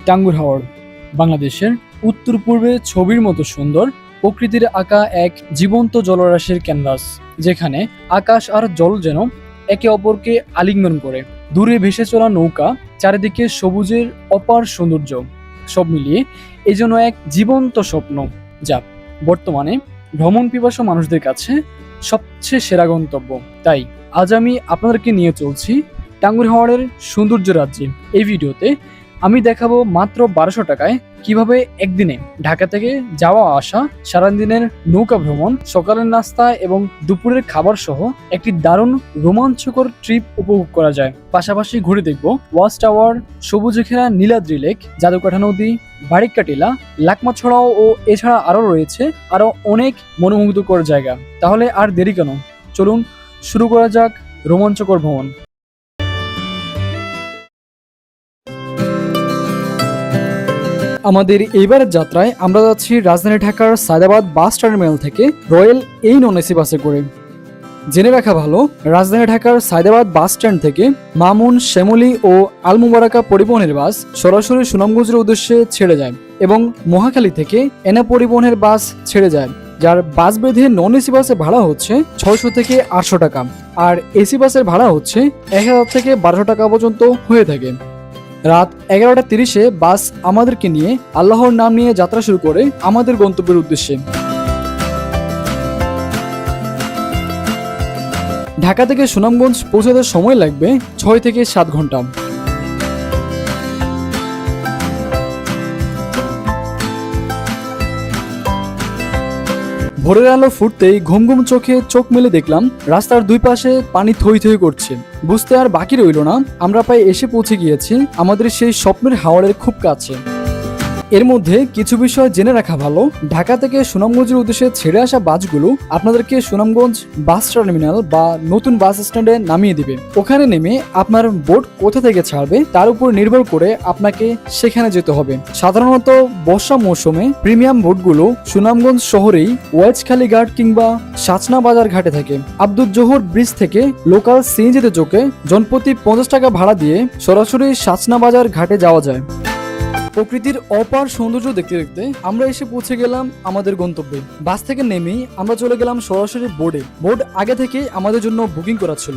টাঙ্গুর হাওর বাংলাদেশের উত্তর পূর্বে ছবির মতো সুন্দর প্রকৃতির আঁকা এক জীবন্ত জলরাশির ক্যানভাস, যেখানে আকাশ আর জল যেন একে অপরকে আলিঙ্গন করে। দূরে ভেসে চলা নৌকা, চারিদিকে সবুজের অপার সৌন্দর্য, সব মিলিয়ে এই যেন এক জীবন্ত স্বপ্ন, যা বর্তমানে ভ্রমণ পিপাসু মানুষদের কাছে সবচেয়ে সেরা গন্তব্য। তাই আজ আমি আপনাদেরকে নিয়ে চলছি টাঙ্গুর হাওরের সৌন্দর্য রাজ্যে। এই ভিডিওতে আমি দেখাবো মাত্র 1200 টাকায় কিভাবে একদিনে ঢাকা থেকে যাওয়া আসা, সারাদিনের নৌকা ভ্রমণ, সকালের নাস্তা এবং দুপুরের খাবার সহ একটি দারুণ রোমাঞ্চকর ট্রিপ উপভোগ করা যায়। পাশাপাশি ঘুরে দেখবো ওয়াচ টাওয়ার, সবুজে ঘেরা নীলাদ্রি লেক, জাদুকাঠা নদী, বারিক্কা টিলা, লাকমাছড়াও ও এছাড়া আরো রয়েছে আরো অনেক মনোমুগ্ধকর জায়গা। তাহলে আর দেরি কেন, চলুন শুরু করা যাক রোমাঞ্চকর ভ্রমণ। আমাদের এইবারের যাত্রায় আমরা যাচ্ছি রাজধানী ঢাকার সায়দাবাদ বাস টার্মিনাল থেকে রয়্যাল এই নন এসি বাসে করে। জেনে রাখা ভালো, রাজধানী ঢাকার সায়দাবাদ বাস স্ট্যান্ড থেকে মামুন, শ্যামলী ও আলমুবারাকা পরিবহনের বাস সরাসরি সুনামগঞ্জের উদ্দেশ্যে ছেড়ে যায় এবং মহাখালী থেকে এনা পরিবহনের বাস ছেড়ে যায়, যার বাস বেঁধে নন এসি বাসে ভাড়া হচ্ছে 600 থেকে 800 টাকা, আর এসি বাসের ভাড়া হচ্ছে 1000 থেকে 1200 টাকা পর্যন্ত হয়ে থাকে। রাত 11:30 বাস আমাদেরকে নিয়ে আল্লাহর নাম নিয়ে যাত্রা শুরু করে আমাদের গন্তব্যের উদ্দেশ্যে। ঢাকা থেকে সুনামগঞ্জ পৌঁছাতে সময় লাগবে 6 থেকে 7 ঘন্টা। ভোরের আলো ফুটতেই ঘুম ঘুম চোখে চোখ মেলে দেখলাম রাস্তার দুই পাশে পানি থই থই করছে। বুঝতে আর বাকি রইল না, আমরা প্রায় এসে পৌঁছে গিয়েছি আমাদের সেই স্বপ্নের হাওরের খুব কাছে। এর মধ্যে কিছু বিষয় জেনে রাখা ভালো, ঢাকা থেকে সুনামগঞ্জের উদ্দেশ্যে ছেড়ে আসা বাসগুলো আপনাদেরকে সুনামগঞ্জ বাস টার্মিনাল বা নতুন বাস স্ট্যান্ডে নামিয়ে দিবে। ওখানে নেমে আপনার বোট কোথা থেকে ছাড়বে তার উপর নির্ভর করে আপনাকে সেখানে যেতে হবে। সাধারণত বর্ষা মৌসুমে প্রিমিয়াম বোটগুলো সুনামগঞ্জ শহরেই ওয়াইজখালী ঘাট কিংবা সাচনা বাজার ঘাটে থাকে। আব্দুল জোহর ব্রিজ থেকে লোকাল সিএনজিতে চোখে জনপ্রতি 50 টাকা ভাড়া দিয়ে সরাসরি সাচনা বাজার ঘাটে যাওয়া যায়। প্রকৃতির অপার সৌন্দর্য দেখতে দেখতে আমরা এসে পৌঁছে গেলাম আমাদের গন্তব্যে। বাস থেকে নেমেই আমরা চলে গেলাম সরাসরি বোর্ডে। বোর্ড আগে থেকে আমাদের জন্য বুকিং করা ছিল।